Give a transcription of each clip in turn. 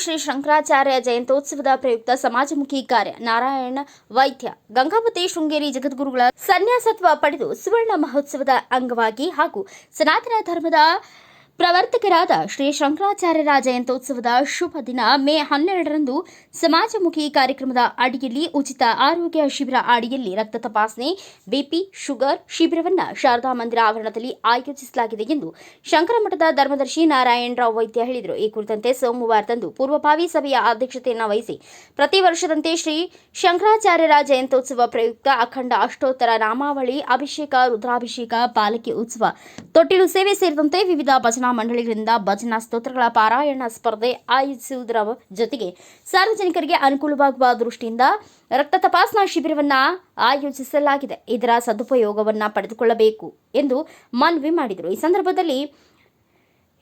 ಶ್ರೀ ಶಂಕರಾಚಾರ್ಯ ಜಯಂತ್ಯೋತ್ಸವದ ಪ್ರಯುಕ್ತ ಸಮಾಜಮುಖಿ ಕಾರ್ಯ ನಾರಾಯಣ ವೈದ್ಯ ಗಂಗಾವತಿ ಶೃಂಗೇರಿ ಜಗದ್ಗುರುಗಳ ಸನ್ಯಾಸತ್ವ ಪಡೆದು ಸುವರ್ಣ ಮಹೋತ್ಸವದ ಅಂಗವಾಗಿ ಹಾಗೂ ಸನಾತನ ಧರ್ಮದ ಪ್ರವರ್ತಕರಾದ ಶ್ರೀ ಶಂಕರಾಚಾರ್ಯರ ಜಯಂತ್ಯೋತ್ಸವದ ಶುಭ ದಿನ ಮೇ 12ರಂದು ಸಮಾಜಮುಖಿ ಕಾರ್ಯಕ್ರಮದ ಅಡಿಯಲ್ಲಿ ಉಚಿತ ಆರೋಗ್ಯ ಶಿಬಿರ ಅಡಿಯಲ್ಲಿ ರಕ್ತ ತಪಾಸಣೆ ಬಿಪಿ ಶುಗರ್ ಶಿಬಿರವನ್ನು ಶಾರದಾ ಮಂದಿರ ಆವರಣದಲ್ಲಿ ಆಯೋಜಿಸಲಾಗಿದೆ ಎಂದು ಶಂಕರಮಠದ ಧರ್ಮದರ್ಶಿ ನಾರಾಯಣರಾವ್ ವೈದ್ಯ ಹೇಳಿದರು. ಈ ಕುರಿತಂತೆ ಸೋಮವಾರದಂದು ಪೂರ್ವಭಾವಿ ಸಭೆಯ ಅಧ್ಯಕ್ಷತೆಯನ್ನು ವಹಿಸಿ ಪ್ರತಿ ವರ್ಷದಂತೆ ಶ್ರೀ ಶಂಕರಾಚಾರ್ಯರ ಜಯಂತ್ಯೋತ್ಸವ ಪ್ರಯುಕ್ತ ಅಖಂಡ ಅಷ್ಟೋತ್ತರ ನಾಮಾವಳಿ ಅಭಿಷೇಕ ರುದ್ರಾಭಿಷೇಕ ಪಾಲಕಿ ಉತ್ಸವ ತೊಟ್ಟಿಲು ಸೇವೆ ಸೇರಿದಂತೆ ವಿವಿಧ ಭಜನಾ ಮಂಡಳಿಗಳಿಂದ ಭಜನಾ ಸ್ತೋತ್ರಗಳ ಪಾರಾಯಣ ಸ್ಪರ್ಧೆ ಆಯೋಜಿಸುವುದರ ಜೊತೆಗೆ ಸಾರ್ವಜನಿಕರಿಗೆ ಅನುಕೂಲವಾಗುವ ದೃಷ್ಟಿಯಿಂದ ರಕ್ತ ತಪಾಸಣಾ ಶಿಬಿರವನ್ನು ಆಯೋಜಿಸಲಾಗಿದೆ. ಇದರ ಸದುಪಯೋಗವನ್ನು ಪಡೆದುಕೊಳ್ಳಬೇಕು ಎಂದು ಮನವಿ ಮಾಡಿದರು. ಈ ಸಂದರ್ಭದಲ್ಲಿ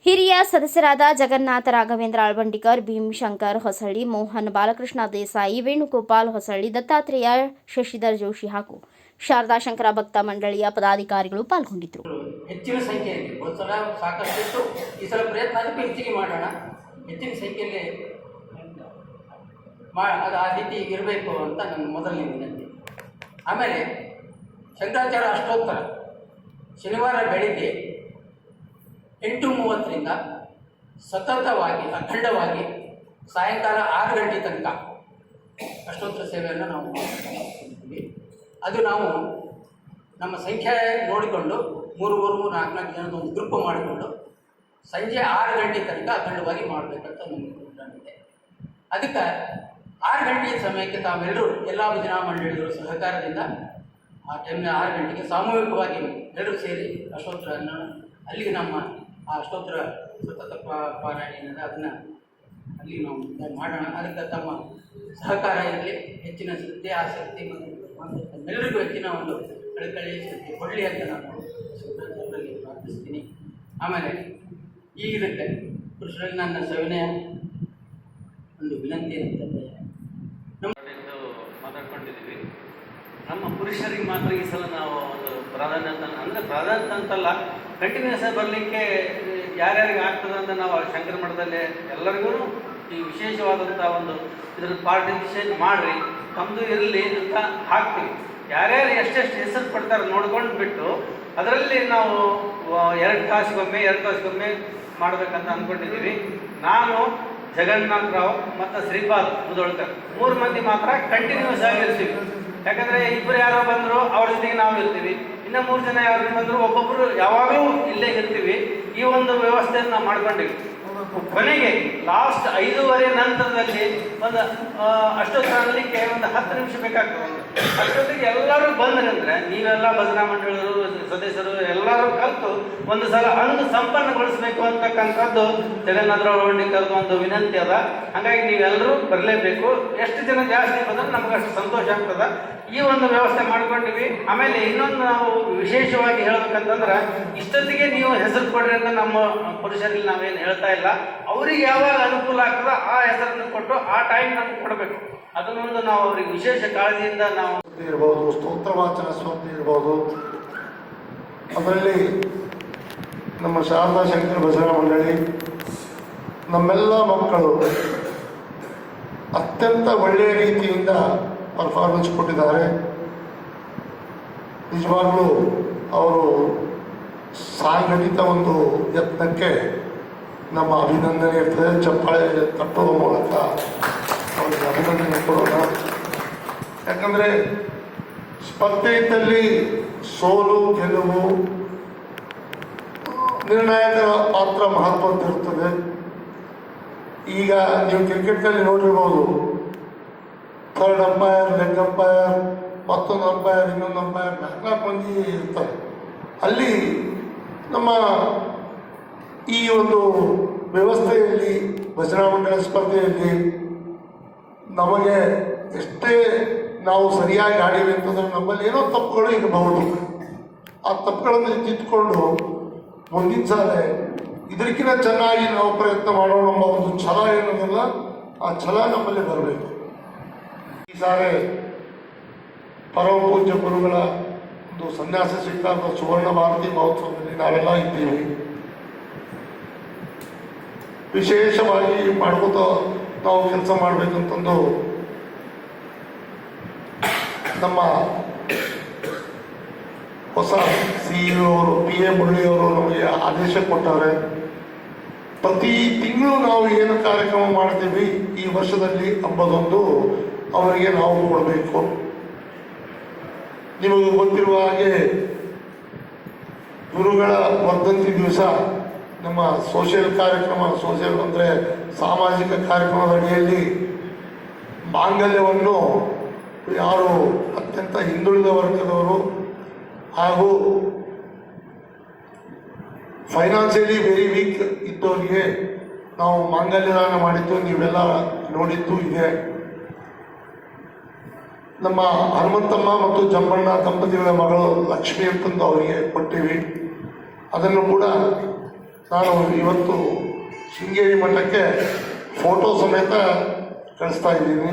ಹಿರಿಯ ಸದಸ್ಯರಾದ ಜಗನ್ನಾಥ ರಾಘವೇಂದ್ರ ಅಳ್ವಂಡಿಕರ್, ಭೀಮಶಂಕರ್ ಹೊಸಳ್ಳಿ, ಮೋಹನ್ ಬಾಲಕೃಷ್ಣ ದೇಸಾಯಿ, ವೇಣುಗೋಪಾಲ್ ಹೊಸಳ್ಳಿ, ದತ್ತಾತ್ರೇಯ ಶಶಿಧರ್ ಜೋಶಿ ಹಾಗೂ ಶಾರದಾ ಶಂಕರ ಭಕ್ತ ಮಂಡಳಿಯ ಪದಾಧಿಕಾರಿಗಳು ಪಾಲ್ಗೊಂಡಿದ್ದರು. ಹೆಚ್ಚಿನ ಸಂಖ್ಯೆಯಲ್ಲಿ ಒಂದು ಸಲ ಸಾಕಷ್ಟು ಈ ಸಲ ಪ್ರಯತ್ನ ಅದಕ್ಕೂ ಹೆಚ್ಚಿಗೆ ಮಾಡೋಣ. ಹೆಚ್ಚಿನ ಸಂಖ್ಯೆಯಲ್ಲಿ ಅದು ಆ ರೀತಿ ಇರಬೇಕು ಅಂತ ನನ್ನ ಮೊದಲನೇ ವಿನಂತಿ. ಆಮೇಲೆ ಶಂಕರಾಚಾರ್ಯ ಅಷ್ಟೋತ್ತರ ಶನಿವಾರ ಬೆಳಿಗ್ಗೆ 8:30ರಿಂದ ಸತತವಾಗಿ ಅಖಂಡವಾಗಿ ಸಾಯಂಕಾಲ 6 ಗಂಟೆ ತನಕ ಅಷ್ಟೋತ್ತರ ಸೇವೆಯನ್ನು ನಾವು ಮಾಡ್ತೀವಿ. ಅದು ನಾವು ನಮ್ಮ ಸಂಖ್ಯೆ ನೋಡಿಕೊಂಡು 3-4 ಜನದ ಒಂದು ಗ್ರೂಪ್ ಮಾಡಿಕೊಂಡು ಸಂಜೆ 6 ಗಂಟೆ ತನಕ ಅಖಂಡವಾಗಿ ಮಾಡಬೇಕಂತ ನಮಗೆ ಇದೆ. ಅದಕ್ಕೆ 6 ಗಂಟೆಯ ಸಮಯಕ್ಕೆ ತಾವೆಲ್ಲರೂ ಎಲ್ಲ ಭಜನಾ ಮಂಡಳಿಗಳ ಸಹಕಾರದಿಂದ ಆ ಟೈಮ್ನ 6 ಗಂಟೆಗೆ ಸಾಮೂಹಿಕವಾಗಿ ಎಲ್ಲರೂ ಸೇರಿ ಅಷ್ಟೋತ್ತರವನ್ನು ಅಲ್ಲಿಗೆ ನಮ್ಮ ಆ ಅಷ್ಟೋತ್ತರ ಸತತ ಪಾರಾಯಣ ಅದನ್ನು ಅಲ್ಲಿ ನಾವು ಮಾಡೋಣ. ಅದಕ್ಕೆ ತಮ್ಮ ಸಹಕಾರ ಇರಲಿ, ಹೆಚ್ಚಿನ ಶ್ರದ್ಧೆ ಆಸಕ್ತಿ ಮತ್ತು ಎಲ್ಲರಿಗೂ ಹೆಚ್ಚಿನ ಒಂದು ಕಳಕಳಿ ಶ್ರದ್ಧೆ ಕೊಡಲಿ ಅಂತ ನಾನು ಶಂಕರಾಚಾರ್ಯರಲ್ಲಿ ಪ್ರಾರ್ಥಿಸ್ತೀನಿ. ಆಮೇಲೆ ಈ ಇದಕ್ಕೆ ಪುರುಷರಲ್ಲಿ ನನ್ನ ಸವಿನಯ ಒಂದು ವಿನಂತಿ ಅಂತಂದರೆ ಮಾತಾಡ್ಕೊಂಡಿದ್ದೀವಿ. ನಮ್ಮ ಪುರುಷರಿಗೆ ಮಾತ್ರ ಈ ಸಲ ನಾವು ಒಂದು ಪ್ರಾಧಾನ್ಯತೆ ಅಂದರೆ ಪ್ರಾಧಾನ್ಯತೆ ಅಂತಲ್ಲ, ಕಂಟಿನ್ಯೂಸ್ ಆಗಿ ಬರಲಿಕ್ಕೆ ಯಾರ್ಯಾರಿಗೆ ಆಗ್ತದೆ ಅಂತ ನಾವು ಶಂಕರ ಮಠದಲ್ಲಿ ಎಲ್ಲರಿಗೂ ಈ ವಿಶೇಷವಾದಂಥ ಒಂದು ಇದ್ರ ಪಾರ್ಟಿಸಿಪೇಷನ್ ಮಾಡಿರಿ, ತಮ್ಮದು ಇರಲಿ ಅಂತ ಹಾಕ್ತೀವಿ. ಯಾರ್ಯಾರು ಎಷ್ಟೆಷ್ಟು ಹೆಸರು ಪಡ್ತಾರೆ ನೋಡ್ಕೊಂಡು ಬಿಟ್ಟು ಅದರಲ್ಲಿ ನಾವು 2 ತಾಸಿಗೊಮ್ಮೆ ಮಾಡಬೇಕಂತ ಅಂದ್ಕೊಂಡಿದ್ದೀವಿ. ನಾನು, ಜಗನ್ನಾಥ ರಾವ್ ಮತ್ತು ಶ್ರೀಪಾದ್ ಮುದೋಳ್ಕರ್ 3 ಮಂದಿ ಮಾತ್ರ ಕಂಟಿನ್ಯೂಸ್ ಆಗಿ ಇರ್ತೀವಿ. ಯಾಕಂದರೆ ಇಬ್ಬರು ಯಾರೋ ಬಂದರು ಅವ್ರ ಜೊತೆಗೆ ನಾವು ಇರ್ತೀವಿ, ಇನ್ನು 3 ಜನ ಯಾರು ಬಂದರು ಒಬ್ಬೊಬ್ಬರು ಯಾವಾಗಲೂ ಇಲ್ಲೇ ಇರ್ತೀವಿ. ಈ ಒಂದು ವ್ಯವಸ್ಥೆಯನ್ನು ನಾವು ಮಾಡ್ಕೊಂಡಿವಿ. ಕೊನೆಗೆ ಲಾಸ್ಟ್ 5:15 ನಂತರದಲ್ಲಿ ಒಂದು ಅಷ್ಟೊತ್ತು ಅನ್ನಲಿಕ್ಕೆ ಒಂದು 10 ನಿಮಿಷ ಬೇಕಾಗ್ತದೆ. ಅಷ್ಟೊತ್ತಿಗೆ ಎಲ್ಲರೂ ಬಂದ್ರಂದ್ರೆ ನೀವೆಲ್ಲ ಭಜನಾ ಮಂಡಳಿಗಳು ಸದಸ್ಯರು ಎಲ್ಲರೂ ಕಲಿತು ಒಂದು ಸಲ ಅಂದು ಸಂಪನ್ನಗೊಳಿಸಬೇಕು ಅಂತಕ್ಕಂಥದ್ದು ಜಗನ್ನಾಥರಾವ್ ಅಳ್ವಂಡಿಕರ್ದು ಒಂದು ವಿನಂತಿ ಅದ. ಹಾಗಾಗಿ ನೀವೆಲ್ಲರೂ ಬರಲೇಬೇಕು. ಎಷ್ಟು ಜನ ಜಾಸ್ತಿ ಬಂದ್ರೆ ನಮ್ಗೆ ಅಷ್ಟು ಸಂತೋಷ ಆಗ್ತದೆ. ಈ ಒಂದು ವ್ಯವಸ್ಥೆ ಮಾಡ್ಕೊಂಡಿವಿ. ಆಮೇಲೆ ಇನ್ನೊಂದು ನಾವು ವಿಶೇಷವಾಗಿ ಹೇಳ್ಬೇಕಂತಂದ್ರೆ ಇಷ್ಟೊತ್ತಿಗೆ ನೀವು ಹೆಸರು ಕೊಡ್ರಿ ಅಂತ ನಮ್ಮ ಪುರುಷರಲ್ಲಿ ನಾವೇನು ಹೇಳ್ತಾ ಇಲ್ಲ. ಅವ್ರಿಗೆ ಯಾವಾಗ ಅನುಕೂಲ ಆಗ್ತದೆ ಆ ಹೆಸರನ್ನು ಕೊಟ್ಟು ಆ ಟೈಮ್ ನಮ್ಗೆ ಕೊಡಬೇಕು. ಅದನ್ನೊಂದು ನಾವು ಅವ್ರಿಗೆ ವಿಶೇಷ ಕಾಳಜಿಯಿಂದ ನಾವು ಇರ್ಬೋದು, ಸ್ತೋತ್ರ ವಾಚನ ಸ್ಪರ್ಧೆ ಇರ್ಬೋದು. ಅದರಲ್ಲಿ ನಮ್ಮ ಶಾರದಾ ಶಂಕರ ಭಜನಾ ಮಂಡಳಿ ನಮ್ಮೆಲ್ಲ ಮಕ್ಕಳು ಅತ್ಯಂತ ಒಳ್ಳೆಯ ರೀತಿಯಿಂದ ಪರ್ಫಾರ್ಮೆನ್ಸ್ ಕೊಟ್ಟಿದ್ದಾರೆ. ನಿಜವಾಗ್ಲೂ ಅವರು ಸಾಂಘಟಿತ ಒಂದು ಯತ್ನಕ್ಕೆ ನಮ್ಮ ಅಭಿನಂದನೆ ಇರ್ತದೆ. ಚಪ್ಪಾಳೆ ತಟ್ಟುವ ಮೂಲಕ ಅವರಿಗೆ ಅಭಿನಂದನೆ ಕೊಡೋಣ. ಯಾಕಂದರೆ ಸ್ಪರ್ಧೆ ಇದ್ದಲ್ಲಿ ಸೋಲು ಗೆಲುವು ನಿರ್ಣಾಯಕ ಪಾತ್ರ ಮಹತ್ವದ್ದಿರುತ್ತದೆ. ಈಗ ನೀವು ಕ್ರಿಕೆಟ್ನಲ್ಲಿ ನೋಡಿರ್ಬೋದು, 3rd ಅಂಪೈರ್, ಲೆಗ್ ಅಂಪೈರ್, ಮತ್ತೊಂದು ಅಂಪೈರ್, ಇನ್ನೊಂದು ಅಂಪೈರ್, 4 ಮಂದಿ ಇರ್ತಾರೆ. ಅಲ್ಲಿ ನಮ್ಮ ಈ ಒಂದು ವ್ಯವಸ್ಥೆಯಲ್ಲಿ ಭಜನಾ ಮಂಡಳ ಸ್ಪರ್ಧೆಯಲ್ಲಿ ನಮಗೆ ಎಷ್ಟೇ ನಾವು ಸರಿಯಾಗಿ ಆಡಿವೆ ಅಂತಂದ್ರೆ ನಮ್ಮಲ್ಲಿ ಏನೋ ತಪ್ಪುಗಳು ಇರಬಹುದು. ಆ ತಪ್ಪುಗಳನ್ನು ತಿದ್ದುಕೊಂಡು ಮುಂದಿನ ಸಾಲ ಇದಕ್ಕಿಂತ ಚೆನ್ನಾಗಿ ನಾವು ಪ್ರಯತ್ನ ಮಾಡೋಣ ಎಂಬ ಒಂದು ಛಲ ಏನೋದಲ್ಲ, ಆ ಛಲ ನಮ್ಮಲ್ಲಿ ಬರಬೇಕು. ಈ ಸಾರಿ ಪರಮ ಪೂಜ್ಯ ಗುರುಗಳ ಒಂದು ಸನ್ಯಾಸ ಸ್ವೀಕಾರದ ಸುವರ್ಣ ಭಾರತಿ ಮಹೋತ್ಸವದಲ್ಲಿ ನಾವೆಲ್ಲ ಇದ್ದೀವಿ. ವಿಶೇಷವಾಗಿ ಮಾಡ್ಕೋತ ನಾವು ಕೆಲಸ ಮಾಡಬೇಕಂತಂದು ನಮ್ಮ ಹೊಸ CEO ಅವರು PA ಮುರಳಿಯವರು ನಮಗೆ ಆದೇಶ ಕೊಟ್ಟವ್ರೆ. ಪ್ರತಿ ತಿಂಗಳು ನಾವು ಏನು ಕಾರ್ಯಕ್ರಮ ಮಾಡ್ತೀವಿ ಈ ವರ್ಷದಲ್ಲಿ ಹಬ್ಬದೊಂದು ಅವರಿಗೆ ನಾವು ಕೊಡಬೇಕು. ನಿಮಗೆ ಗೊತ್ತಿರುವ ಹಾಗೆ ಗುರುಗಳ ವರ್ಧಂತಿ ದಿವಸ ನಮ್ಮ ಸೋಷಿಯಲ್ ಕಾರ್ಯಕ್ರಮ, ಸೋಷಿಯಲ್ ಅಂದರೆ ಸಾಮಾಜಿಕ ಕಾರ್ಯಕ್ರಮದ ಅಡಿಯಲ್ಲಿ ಮಾಂಗಲ್ಯವನ್ನು ಯಾರು ಅತ್ಯಂತ ಹಿಂದುಳಿದ ವರ್ಗದವರು ಹಾಗೂ ಫೈನಾನ್ಷಿಯಲಿ ವೆರಿ ವೀಕ್ ಇದ್ದವರಿಗೆ ನಾವು ಮಾಂಗಲ್ಯದಾನ ಮಾಡಿದ್ದು ನೀವೆಲ್ಲ ನೋಡಿದ್ದು ಇದೆ. ನಮ್ಮ ಹನುಮಂತಮ್ಮ ಮತ್ತು ಜಂಬಣ್ಣ ದಂಪತಿಗಳ ಮಗಳು ಲಕ್ಷ್ಮಿ ಅಂತಂದು ಅವರಿಗೆ ಕೊಟ್ಟಿವಿ. ಅದನ್ನು ಕೂಡ ನಾನು ಇವತ್ತು ಶೃಂಗೇರಿ ಮಠಕ್ಕೆ ಫೋಟೋ ಸಮೇತ ಕಳಿಸ್ತಾ ಇದ್ದೀನಿ.